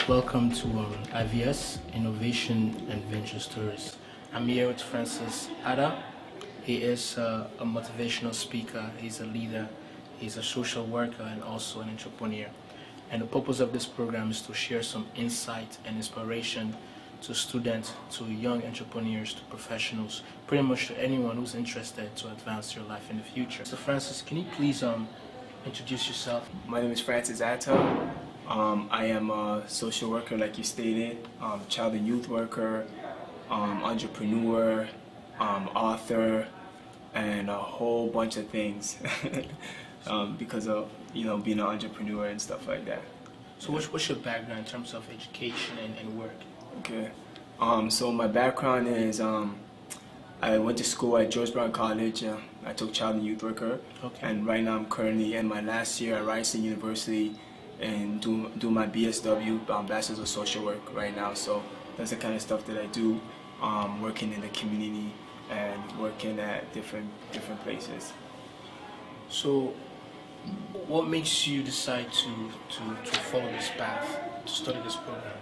Welcome to IVS, Innovation and Venture Stories. I'm here with Francis Atta. He is a motivational speaker, he's a leader, he's a social worker and also an entrepreneur. And the purpose of this program is to share some insight and inspiration to students, to young entrepreneurs, to professionals, pretty much to anyone who's interested to advance your life in the future. So Francis, can you please introduce yourself? My name is Francis Atta. I am a social worker, like you stated, child and youth worker, entrepreneur, author, and a whole bunch of things because of being an entrepreneur and stuff like that. So what's your background in terms of education and work? Okay. So my background is I went to school at George Brown College. I took child and youth worker, and right now I'm currently in my last year at Ryerson University and do my BSW, Bachelor's of Social Work right now. So that's the kind of stuff that I do, working in the community and working at different places. So what makes you decide to follow this path, to study this program?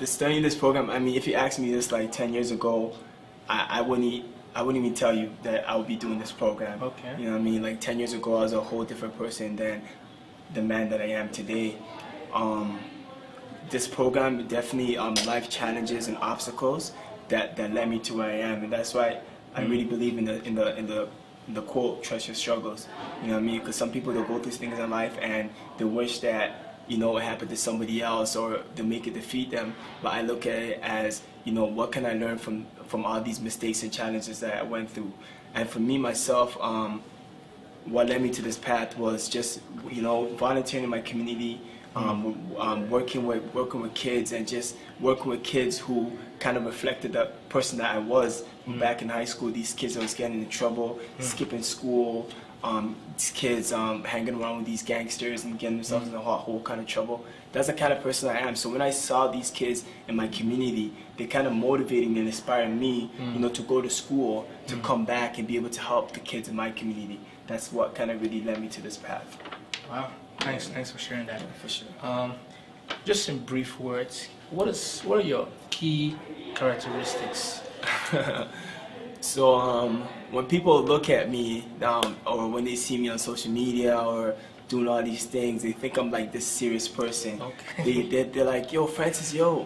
Studying this program, I mean, if you asked me this like 10 years ago, I wouldn't even tell you that I would be doing this program. Okay. You know what I mean? Like 10 years ago, I was a whole different person than the man that I am today. This program definitely life challenges and obstacles that led me to where I am, and that's why I really believe in the quote, trust your struggles. You know what I mean? Because some people, they'll go through things in life and they wish that it happened to somebody else or they make it defeat them. But I look at it as, what can I learn from all these mistakes and challenges that I went through? And for me myself, what led me to this path was just volunteering in my community, working with kids, and just working with kids who kind of reflected the person that I was back in high school. These kids that was getting in trouble, skipping school, these kids hanging around with these gangsters and getting themselves in a whole kind of trouble. That's the kind of person I am. So when I saw these kids in my community, they kind of motivated me and inspired me, to go to school, to come back and be able to help the kids in my community. That's what kind of really led me to this path. Wow, thanks for sharing that. For sure. Just in brief words, what are your key characteristics? So when people look at me, or when they see me on social media or doing all these things, they think I'm like this serious person. Okay. They're like, yo, Francis, I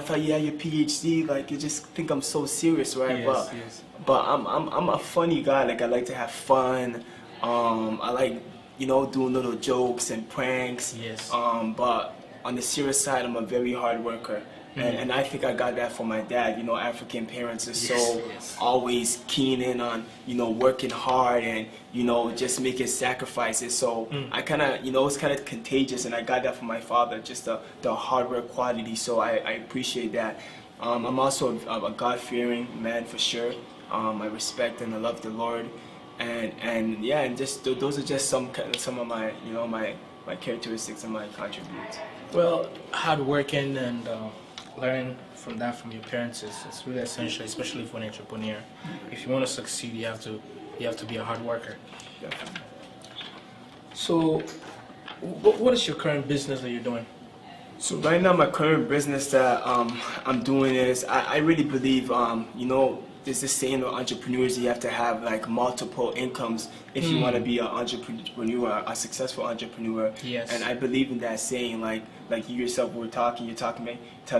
thought you had your PhD. Like, you just think I'm so serious, right? Yes. But I'm a funny guy. Like, I like to have fun. I like doing little jokes and pranks. Yes. But on the serious side, I'm a very hard worker. And I think I got that from my dad. African parents are always keen in on, working hard and, just making sacrifices. So I kind of, it's kind of contagious, and I got that from my father, just the hard work quality. So I appreciate that. I'm also a God-fearing man for sure. I respect and I love the Lord. And just those are just some of my, my characteristics and my contributes. Well, hard working and learn from your parents is really essential, especially for an entrepreneur. If you want to succeed, you have to be a hard worker. Definitely. So, what is your current business that you're doing? So right now, my current business that I'm doing is I really believe there's this saying of entrepreneurs, you have to have like multiple incomes if you want to be an entrepreneur, a successful entrepreneur. Yes. And I believe in that saying, like you yourself were telling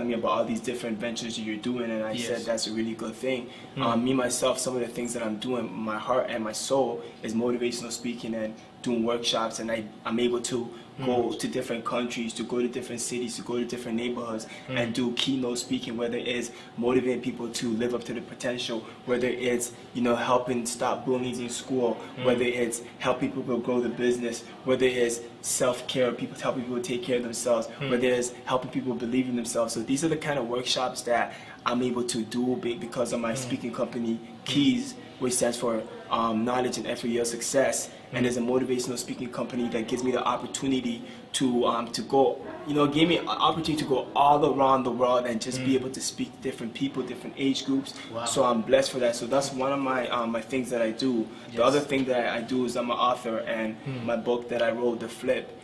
me about all these different ventures that you're doing, and I said that's a really good thing. Me myself, some of the things that I'm doing, my heart and my soul is motivational speaking and doing workshops, and I'm able to go to different countries, to go to different cities, to go to different neighborhoods and do keynote speaking, whether it's motivating people to live up to their potential, whether it's helping stop bullying in school, whether it's helping people grow the business, whether it's self-care, helping people take care of themselves, whether it's helping people believe in themselves. So these are the kind of workshops that I'm able to do because of my speaking company, K.E.Y.S, which stands for Knowledge and Effort Yield Success. And there's a motivational speaking company that gives me the opportunity to go, gave me an opportunity to go all around the world and just be able to speak to different people, different age groups. Wow. So I'm blessed for that. So that's one of my things that I do. The other thing that I do is I'm an author, and my book that I wrote, The Flip,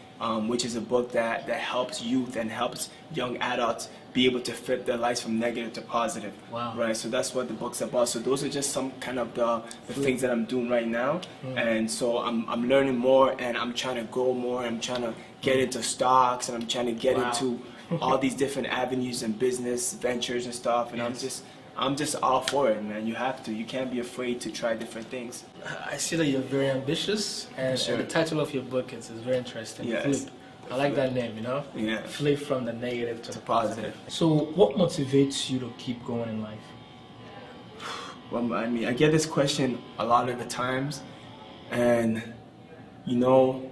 which is a book that helps youth and helps young adults be able to flip their lives from negative to positive. Wow. Right. So that's what the book's about. So those are just some kind of the things that I'm doing right now. And so I'm learning more, and I'm trying to grow more. I'm trying to get into stocks, and I'm trying to get into all these different avenues and business ventures and stuff. And I'm just all for it, man. You have to. You can't be afraid to try different things. I see that you're very ambitious, and, Sure. and the title of your book is very interesting. Yes. Flip. I like that name, you know? Yeah. Flip from the negative to the Positive. positive. So what motivates you to keep going in life? Well, I mean, I get this question a lot of the times, and you know,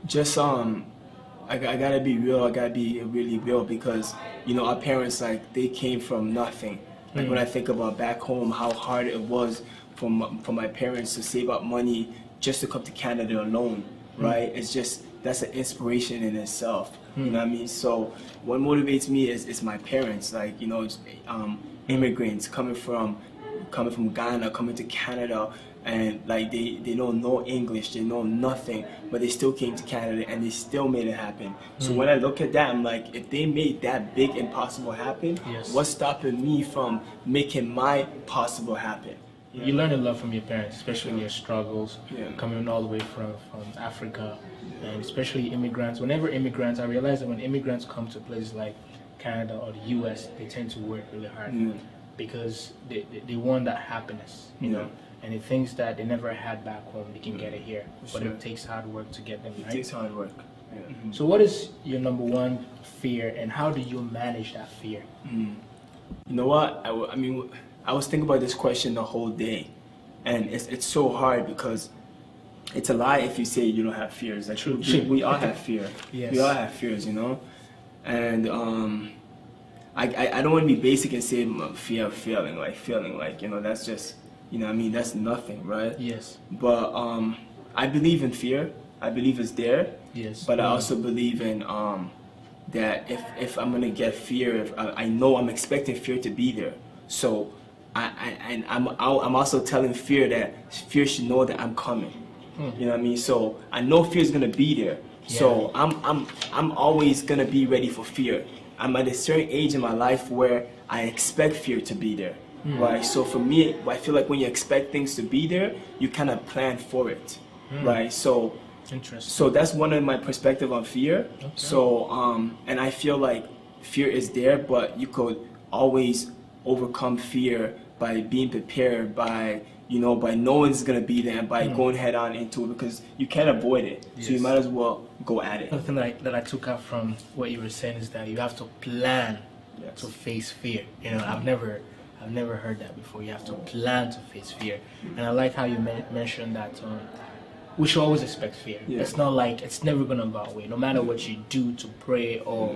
just I gotta be real. I gotta be really real, because you know, our parents, like, they came from nothing. Like when I think about back home, how hard it was for my parents to save up money just to come to Canada alone, right? It's just, that's an inspiration in itself. You know what I mean? So what motivates me is my parents, like, you know, immigrants coming from Ghana, coming to Canada, and like they know no English, they know nothing, but they still came to Canada and they still made it happen. So when I look at that, I'm like, if they made that big impossible happen, what's stopping me from making my possible happen? You learn a lot from your parents, especially their struggles, Yeah. coming all the way from Africa, and especially immigrants. Whenever immigrants, I realize that when immigrants come to places like Canada or the US, they tend to work really hard because they want that happiness, you know, and the things that they never had back home, they can get it here. But it takes hard work to get them, right? It takes hard work. Yeah. So what is your number one fear, and how do you manage that fear? You know what? I mean, I was thinking about this question the whole day, and it's so hard, because it's a lie if you say you don't have fears. Like, True. we all have fear. Yes. We all have fears, you know. And I don't want to be basic and say fear of failing, like, you know, that's just, you know what I mean, that's nothing, right? Yes. But I believe in fear. I believe it's there. Yes. But I also believe in that if I'm gonna get fear, if I know I'm expecting fear to be there, so I'm also telling fear that fear should know that I'm coming. You know what I mean? So I know fear is gonna be there. So I'm always gonna be ready for fear. I'm at a certain age in my life where I expect fear to be there. Right? So for me, I feel like when you expect things to be there, you kind of plan for it. Right? So Interesting. so that's one of my perspective on fear. Okay. So and I feel like fear is there, but you could always overcome fear by being prepared, by, you know, by knowing it's gonna be there, and by going head on into it, because you can't avoid it. So you might as well go at it. Another thing that I took out from what you were saying is that you have to plan Yes. to face fear. You know, I've never heard that before. You have to plan to face fear, and I like how you mentioned that we should always expect fear. Yeah. It's not like it's never gonna go away. No matter what you do to pray or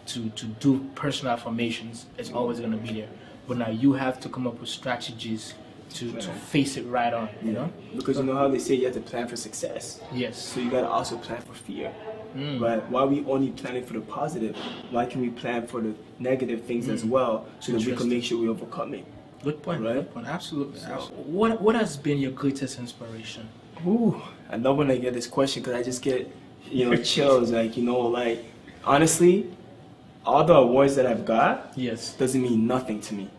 to do personal affirmations, it's always gonna be there. But now you have to come up with strategies to face it right on. You know, Because you know how they say you have to plan for success. yes. So you gotta also plan for fear. Right? Why are we only planning for the positive? Why can we plan for the negative things as well, so that we can Interesting. make sure we overcome it? Good point. Right? Good point. Absolutely. What has been your greatest inspiration? Ooh, I love when I get this question, because I just get, you know, chills. Like, you know, like, honestly, all the awards that I've got Yes. doesn't mean nothing to me.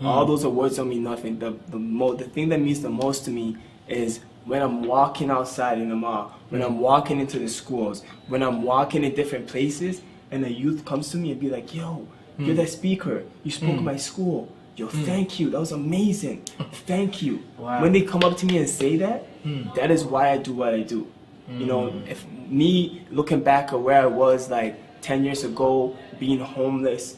All those awards don't mean nothing. The thing that means the most to me is when I'm walking outside in the mall, when I'm walking into the schools, when I'm walking in different places, and a youth comes to me and be like, yo, you're that speaker. You spoke at my school. Yo, thank you. That was amazing. Thank you. Wow. When they come up to me and say that, that is why I do what I do. You know, if me looking back at where I was like 10 years ago, being homeless,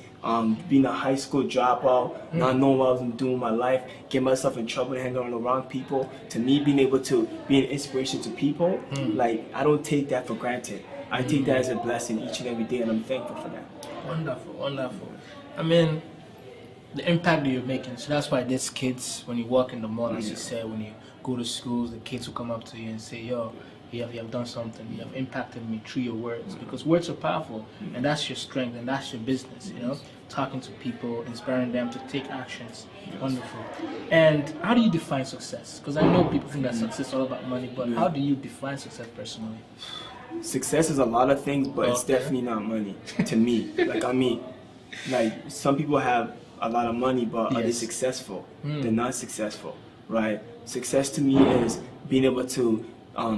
being a high school dropout, not knowing what I was doing in my life, getting myself in trouble and hanging around the wrong people, to me being able to be an inspiration to people, like, I don't take that for granted. I take that as a blessing each and every day, and I'm thankful for that. Wonderful, wonderful. I mean, the impact that you're making. So that's why these kids, when you walk in the mall, as you said, when you go to schools, the kids will come up to you and say, yo, you have done something. You have impacted me through your words, because words are powerful, and that's your strength, and that's your business. You know, talking to people, inspiring them to take actions. Wonderful. And how do you define success? Because I know people think that success is all about money, but how do you define success personally? Success is a lot of things, but it's definitely not money to me. Like, I mean, like some people have a lot of money, but are they successful? They're not successful, right? Success to me is being able to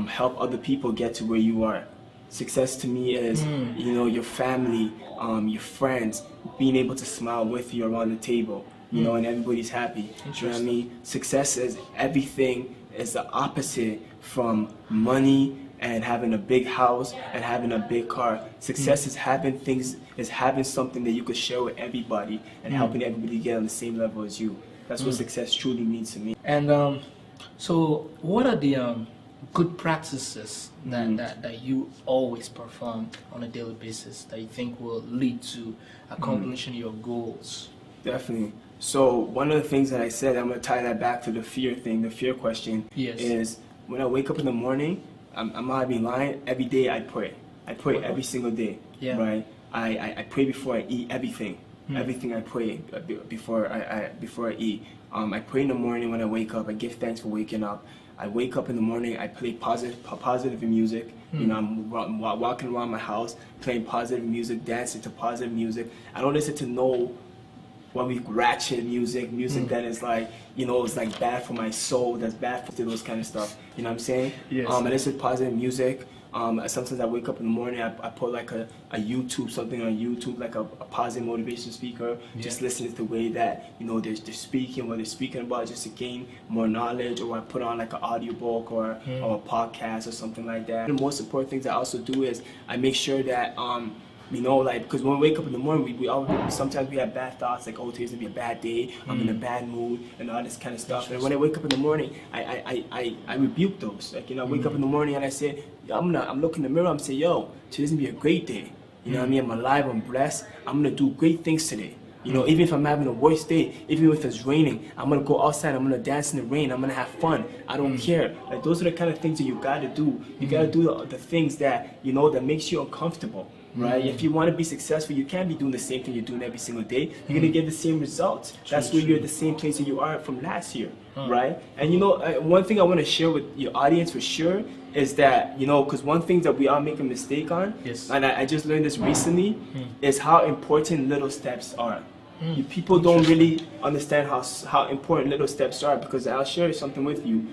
help other people get to where you are. Success to me is, you know, your family, your friends, being able to smile with you around the table, you know, and everybody's happy. You know what I mean? Success is everything is the opposite from money and having a big house and having a big car. Success is having things, is having something that you could share with everybody and helping everybody get on the same level as you. That's what success truly means to me. And so what are the good practices that you always perform on a daily basis that you think will lead to accomplishing your goals? Definitely. So one of the things that I said, I'm going to tie that back to the fear thing, the fear question, is when I wake up in the morning, I'm not being lying, every day I pray. I pray every single day, right? I pray before I eat everything. Everything I pray before I eat. I pray in the morning when I wake up. I give thanks for waking up. I wake up in the morning, I play positive music. You know, I'm walking around my house, playing positive music, dancing to positive music. I don't listen to no what we ratchet music that is like, you know, it's like bad for my soul, that's bad for those kind of stuff. You know what I'm saying? Yes. I listen to positive music. Sometimes I wake up in the morning, I put like a YouTube, something on YouTube, like a positive motivation speaker, just listening to the way that, you know, they're speaking, what they're speaking about, just to gain more knowledge, or I put on like an audiobook or a podcast or something like that. The most important things I also do is I make sure that, you know, like, because when we wake up in the morning, sometimes we have bad thoughts, like, oh, today's gonna be a bad day, I'm in a bad mood, and all this kind of stuff. And when I wake up in the morning, I rebuke those. Like, you know, I wake up in the morning and I say, I'm looking in the mirror, I'm saying, yo, today's gonna be a great day. You know what I mean? I'm alive, I'm blessed, I'm gonna do great things today. You know, even if I'm having a worst day, even if it's raining, I'm gonna go outside, I'm gonna dance in the rain, I'm gonna have fun. I don't care. Like, those are the kind of things that you gotta do. You gotta do the things that, you know, that makes you uncomfortable. Right? If you want to be successful, you can't be doing the same thing you're doing every single day. You're going to get the same results. That's where you're at the same place that you are from last year, right? And you know, one thing I want to share with your audience for sure is that, you know, because one thing that we all make a mistake on, and I just learned this recently, is how important little steps are. People don't really understand how important little steps are, because I'll share something with you,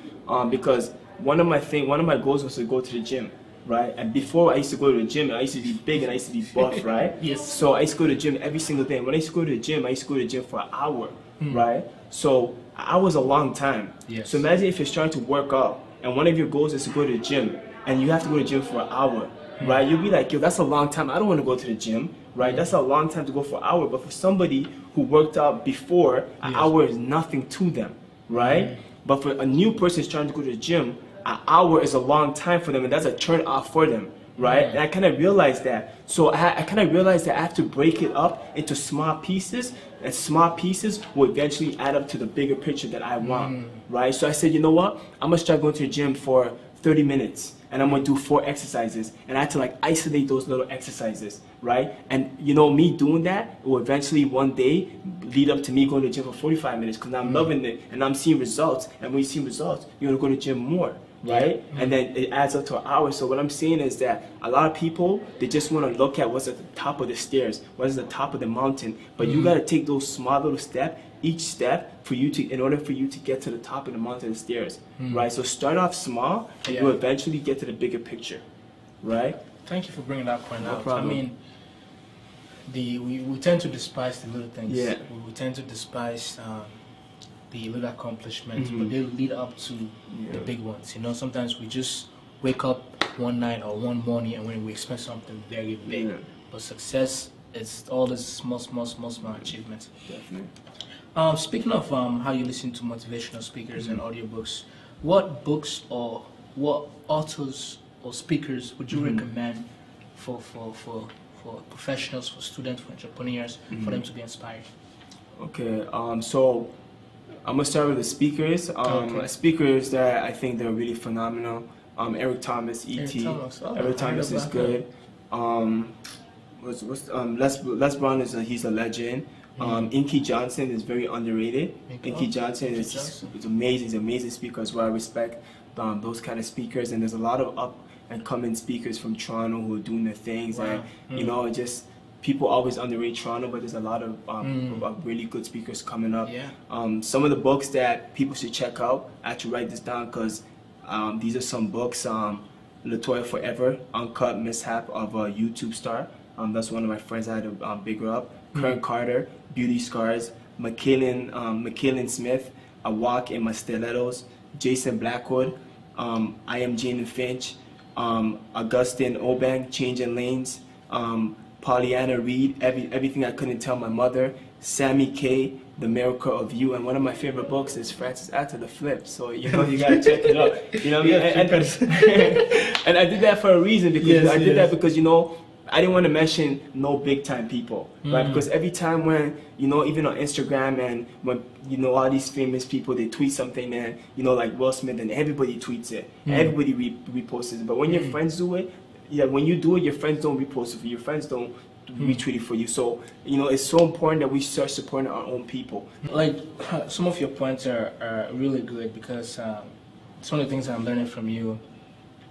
because one of my goals was to go to the gym. Right? And before I used to go to the gym, I used to be big and I used to be buff, right? So I used to go to the gym every single day. And when I used to go to the gym, I used to go to the gym for an hour, right? So an hour is a long time. So imagine if you're trying to work out and one of your goals is to go to the gym and you have to go to the gym for an hour, right? You'll be like, yo, that's a long time. I don't want to go to the gym, right? That's a long time to go for an hour. But for somebody who worked out before, an hour is nothing to them, right? But for a new person who's trying to go to the gym, an hour is a long time for them, and that's a turn off for them, right? And I kind of realized that. So I kind of realized that I have to break it up into small pieces, and small pieces will eventually add up to the bigger picture that I want, right? So I said, you know what? I'm gonna start going to the gym for 30 minutes, and I'm gonna do 4 exercises, and I had to like isolate those little exercises, right? And you know, me doing that will eventually one day lead up to me going to the gym for 45 minutes, because I'm loving it and I'm seeing results. And when you see results, you're gonna go to the gym more, right? And then it adds up to an hour. So what I'm saying is that a lot of people, they just want to look at what's at the top of the stairs, what's at the top of the mountain, but you got to take those small little steps, each step, for you to, in order for you to get to the top of the mountain stairs, right? So start off small, and you'll eventually get to the bigger picture, right? Thank you for bringing that point out. Problem. I mean, we tend to despise the little things. We tend to despise the little accomplishments, but they lead up to the big ones. You know, sometimes we just wake up one night or one morning and when we expect something very big, but success is all these small achievements. Definitely. Speaking of how you listen to motivational speakers and audiobooks, what books or what authors or speakers would you recommend for professionals, for students, for entrepreneurs, for them to be inspired? Okay, so I'm gonna start with the speakers. Speakers that I think they're really phenomenal. Eric Thomas, E.T. Eric Thomas is good. Les Brown he's a legend. Inky Johnson is very underrated. Inky Johnson is amazing. He's an amazing speaker as well. I respect those kind of speakers, and there's a lot of and coming speakers from Toronto who are doing their things. Wow. And you know, just people always underrate Toronto, but there's a lot of really good speakers coming up. Yeah. Some of the books that people should check out, I had to write this down because these are some books. Latoya Forever, Uncut Mishap of a YouTube star. That's one of my friends I had to big her up. Kern Carter, Beauty Scars. McKillen Smith, A Walk in My Stilettos. Jason Blackwood, I Am Jane and Finch. Augustine Obang, Changing Lanes. Pollyanna Reed, Everything I Couldn't Tell My Mother. Sammy K, The Miracle of You, and one of my favorite books is Francis Atta, The Flip. So you know you gotta check it out. You know what I mean? And I did that for a reason because I did that because you know I didn't want to mention no big time people, right? Because every time when you know even on Instagram and when you know all these famous people they tweet something and you know like Will Smith and everybody tweets it, everybody reposts it. But when your friends do it, when you do it, your friends don't repost it for you. Your friends don't retweet it for you. So you know it's so important that we start supporting our own people. Like some of your points are really good because some of the things I'm learning from you,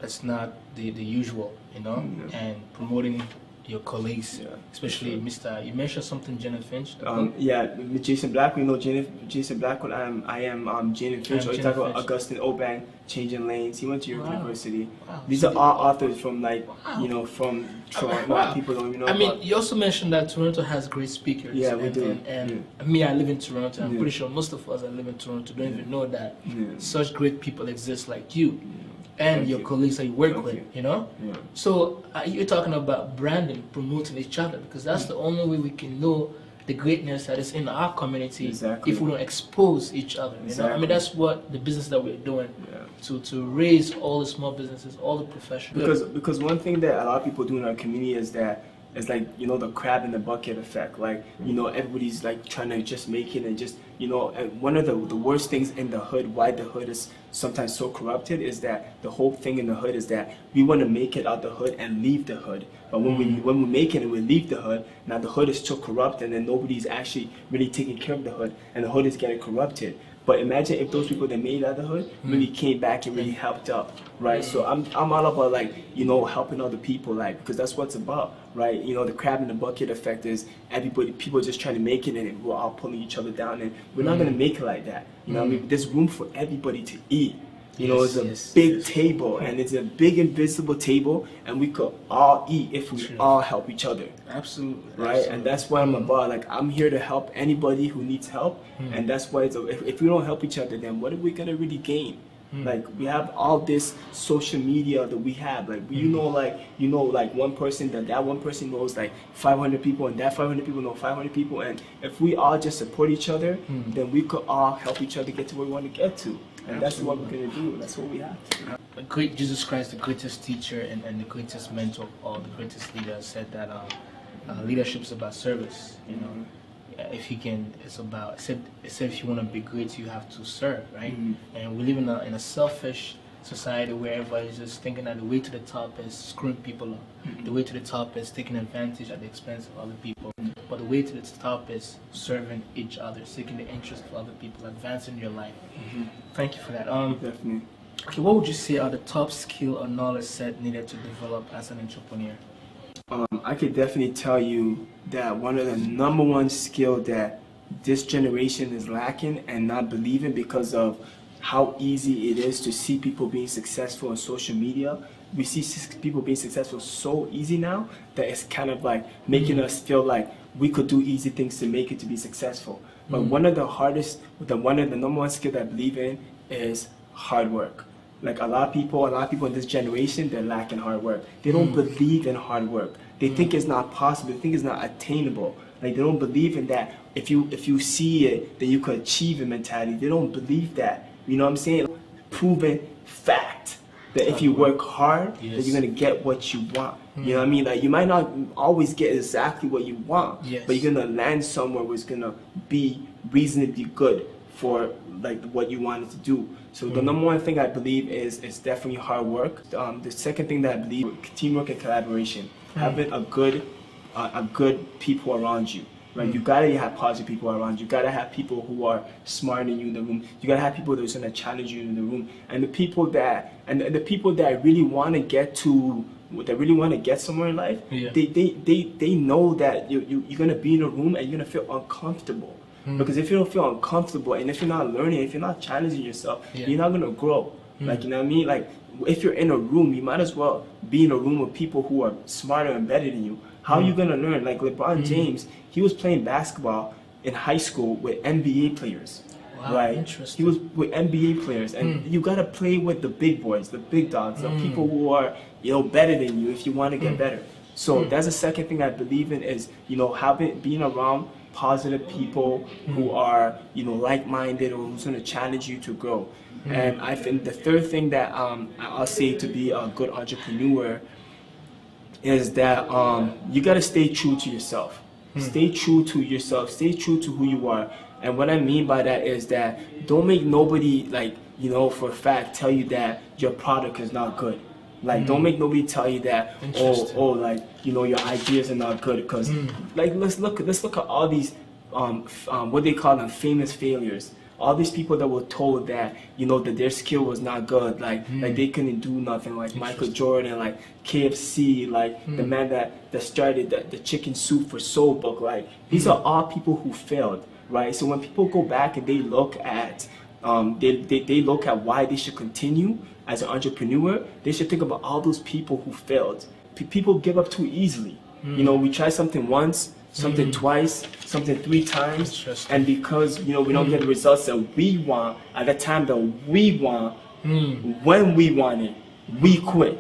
it's not the usual, you know, and promoting your colleagues, especially Mr. You mentioned something, Jen and Finch. With Jason Blackwood, you know Jason Blackwood. I am Jane and Finch. Or you talk about Augustine Obang, Changing Lanes. He went to York University. Wow. These are all authors from like you know from Toronto. Wow. People don't even know. I mean, you also mentioned that Toronto has great speakers. Yeah, we do. And me, I live in Toronto. I'm pretty sure most of us that live in Toronto don't even know that such great people exist like you. And your colleagues that you work with, you know? Yeah. So you're talking about branding, promoting each other, because that's the only way we can know the greatness that is in our community if we don't expose each other, you know? I mean, that's what the business that we're doing, to raise all the small businesses, all the professionals. Because one thing that a lot of people do in our community is that it's like, you know, the crab in the bucket effect. Like, you know, everybody's like trying to just make it and just, you know, and one of the worst things in the hood, why the hood is sometimes so corrupted, is that the whole thing in the hood is that we want to make it out the hood and leave the hood. But when we make it and we leave the hood, now the hood is so corrupt and then nobody's actually really taking care of the hood and the hood is getting corrupted. But imagine if those people that made it out of the hood really came back and really helped out, right? So I'm all about like, you know, helping other people, like, because that's what it's about, right? You know, the crab in the bucket effect is people just trying to make it and we're all pulling each other down and we're not going to make it like that. You know what I mean? There's room for everybody to eat. You know, it's a big table and it's a big invisible table and we could all eat if we all help each other. Absolutely. Right? Absolutely. And that's what I'm about. Like, I'm here to help anybody who needs help. And that's why if we don't help each other, then what are we going to really gain? Like, we have all this social media that we have. Like, you know, like one person, that one person knows like 500 people and that 500 people know 500 people. And if we all just support each other, then we could all help each other get to where we want to get to. And that's what we're going to do. That's what we have. The great Jesus Christ, the greatest teacher and the greatest mentor or the greatest leader, said that leadership is about service. You know, if you can, it's said if you want to be great, you have to serve, right? And we live in a selfish society where everybody's just thinking that the way to the top is screwing people up. The way to the top is taking advantage at the expense of other people. But the way to the top is serving each other, seeking the interest of other people, advancing your life. Thank you for that. Definitely. Okay, what would you say are the top skill or knowledge set needed to develop as an entrepreneur? I could definitely tell you that one of the number one skill that this generation is lacking and not believing because of how easy it is to see people being successful on social media. We see people being successful so easy now that it's kind of like making us feel like we could do easy things to make it to be successful. But one of the number one skill that I believe in is hard work. Like a lot of people in this generation, they're lacking hard work. They don't believe in hard work. They think it's not possible. They think it's not attainable. Like they don't believe in that. If you see it, that you could achieve a mentality. They don't believe that. You know what I'm saying? Proven fact that if you work hard, that you're gonna get what you want. You know what I mean? Like you might not always get exactly what you want, but you're gonna land somewhere where it's gonna be reasonably good for like what you wanted to do. So the number one thing I believe is definitely hard work. The second thing that I believe, teamwork and collaboration. Having a good people around you, right? You gotta have positive people around. You gotta have people who are smarter than you in the room. You gotta have people that's gonna challenge you in the room. And the people that really want to get to, that really want to get somewhere in life, they know that you're gonna be in a room and you're gonna feel uncomfortable. Because if you don't feel uncomfortable and if you're not learning, if you're not challenging yourself, you're not gonna grow. Like, you know what I mean? Like, if you're in a room, you might as well be in a room with people who are smarter and better than you. How are you gonna learn? Like LeBron James, he was playing basketball in high school with NBA players. Wow, right? interesting. He was with NBA players, and you gotta play with the big boys, the big dogs, the people who are, you know, better than you if you want to get better. So that's the second thing I believe in is, you know, being around positive people who are, you know, like-minded or who's gonna challenge you to grow. And I think the third thing that I'll say to be a good entrepreneur is that you gotta stay true to yourself. Stay true to yourself. Stay true to who you are. And what I mean by that is that don't make nobody, like, you know, for a fact tell you that your product is not good. Like, don't make nobody tell you that, oh, like, you know, your ideas are not good. Because, like, let's look at all these, what they call them, famous failures. All these people that were told that, you know, that their skill was not good, like they couldn't do nothing, like Michael Jordan, like KFC, like the man that started the chicken soup for Soul Book, like these are all people who failed, right? So when people go back and they look at, they look at why they should continue as an entrepreneur, they should think about all those people who failed. People give up too easily. You know, we try something once, something twice, something 3 times, and because, you know, we don't get the results that we want at the time that we want, when we want it, we quit.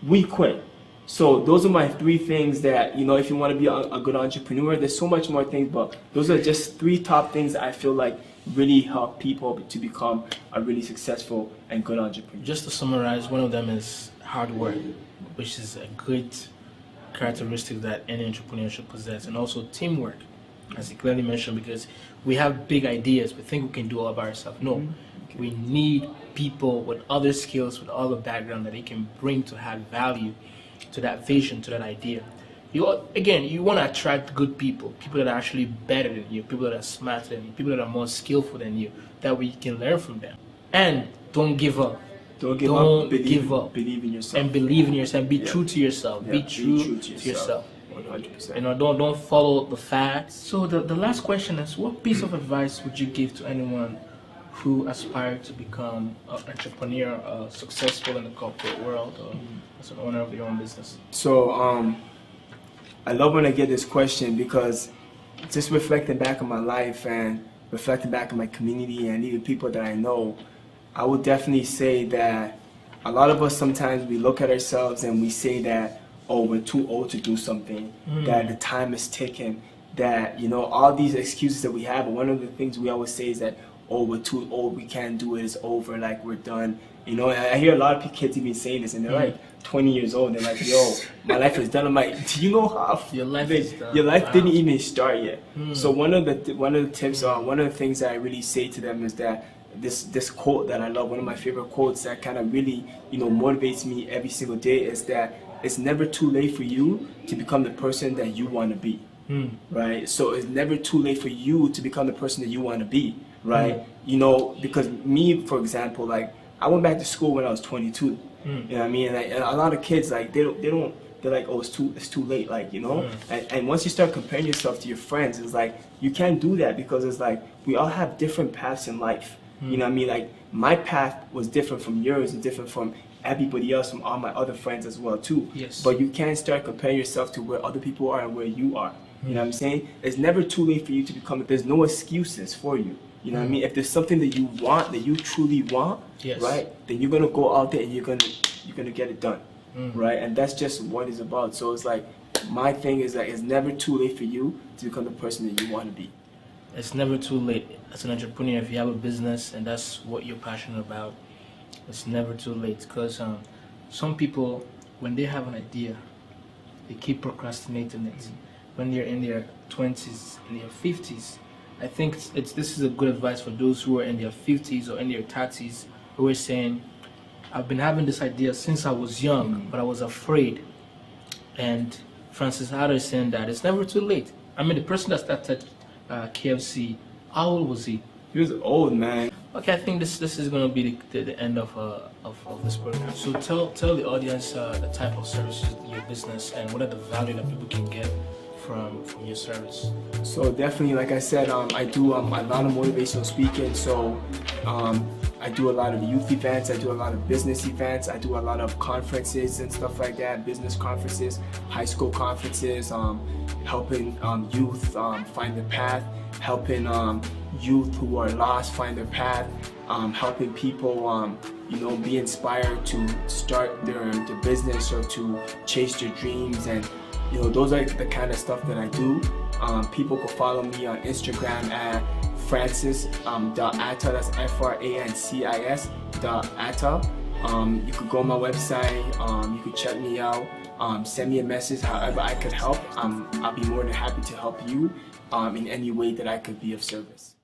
We quit. So those are my 3 things that, you know, if you want to be a good entrepreneur, there's so much more things, but those are just 3 top things that I feel like really help people to become a really successful and good entrepreneur. Just to summarize, one of them is hard work, which is a good characteristic that any entrepreneur should possess, and also teamwork, as he clearly mentioned, because we have big ideas, we think we can do all by ourselves. No, we need people with other skills, with other background that they can bring to add value to that vision, to that idea. You want to attract good people that are actually better than you, people that are smarter than you, people that are more skillful than you, that we can learn from them. And don't give up. Don't give up. Believe in yourself. And believe in yourself. Be true to yourself. Be true to yourself. 100%. You know, don't follow the facts. So the last question is, what piece of advice would you give to anyone who aspires to become an entrepreneur, successful in the corporate world, or as an owner of your own business? So I love when I get this question, because just reflecting back on my life and reflecting back on my community and even people that I know, I would definitely say that a lot of us sometimes we look at ourselves and we say that, oh, we're too old to do something, that the time is ticking, that, you know, all these excuses that we have. And one of the things we always say is that, oh, we're too old, we can't do it, it's over, like we're done. You know, I hear a lot of kids even saying this, and they're like 20 years old, they're like, yo, my life is done. I'm like, do you know how your life is done? Your life didn't even start yet. So one of the tips, one of the things that I really say to them is that this quote that I love, one of my favorite quotes that kind of really, you know, motivates me every single day, is that it's never too late for you to become the person that you want to be, right? So it's never too late for you to become the person that you want to be, right? You know, because me, for example, like I went back to school when I was 22. You know what I mean? And a lot of kids, like they're like, oh, it's too late, like, you know. And once you start comparing yourself to your friends, it's like you can't do that, because it's like we all have different paths in life. You know what I mean? Like my path was different from yours and different from everybody else, from all my other friends as well too. Yes. But you can't start comparing yourself to where other people are and where you are. You know what I'm saying? It's never too late for you to become. There's no excuses for you. You know what I mean? If there's something that you want, that you truly want, right? Then you're gonna go out there and you're gonna get it done, right? And that's just what it's about. So it's like my thing is that it's never too late for you to become the person that you want to be. It's never too late as an entrepreneur. If you have a business and that's what you're passionate about, it's never too late. Because some people, when they have an idea, they keep procrastinating it. When they're in their 20s, in their 50s, I think this is a good advice for those who are in their 50s or in their 30s, who are saying, I've been having this idea since I was young, but I was afraid. And Francis Atta is saying that it's never too late. I mean, the person that started KFC, how old was he? He was old, man. Okay, I think this is going to be the end of this program. So tell the audience the type of services your business and what are the value that people can get from your service. So definitely, like I said, I do a lot of motivational speaking. So I do a lot of youth events, I do a lot of business events, I do a lot of conferences and stuff like that, business conferences, high school conferences, helping youth find their path, helping youth who are lost find their path, helping people be inspired to start their business or to chase their dreams. And those are the kind of stuff that I do. People can follow me on Instagram at Francis.Atta, that's FRANCIS.Atta. You could go on my website, you could check me out, send me a message, however I could help. I'll be more than happy to help you in any way that I could be of service.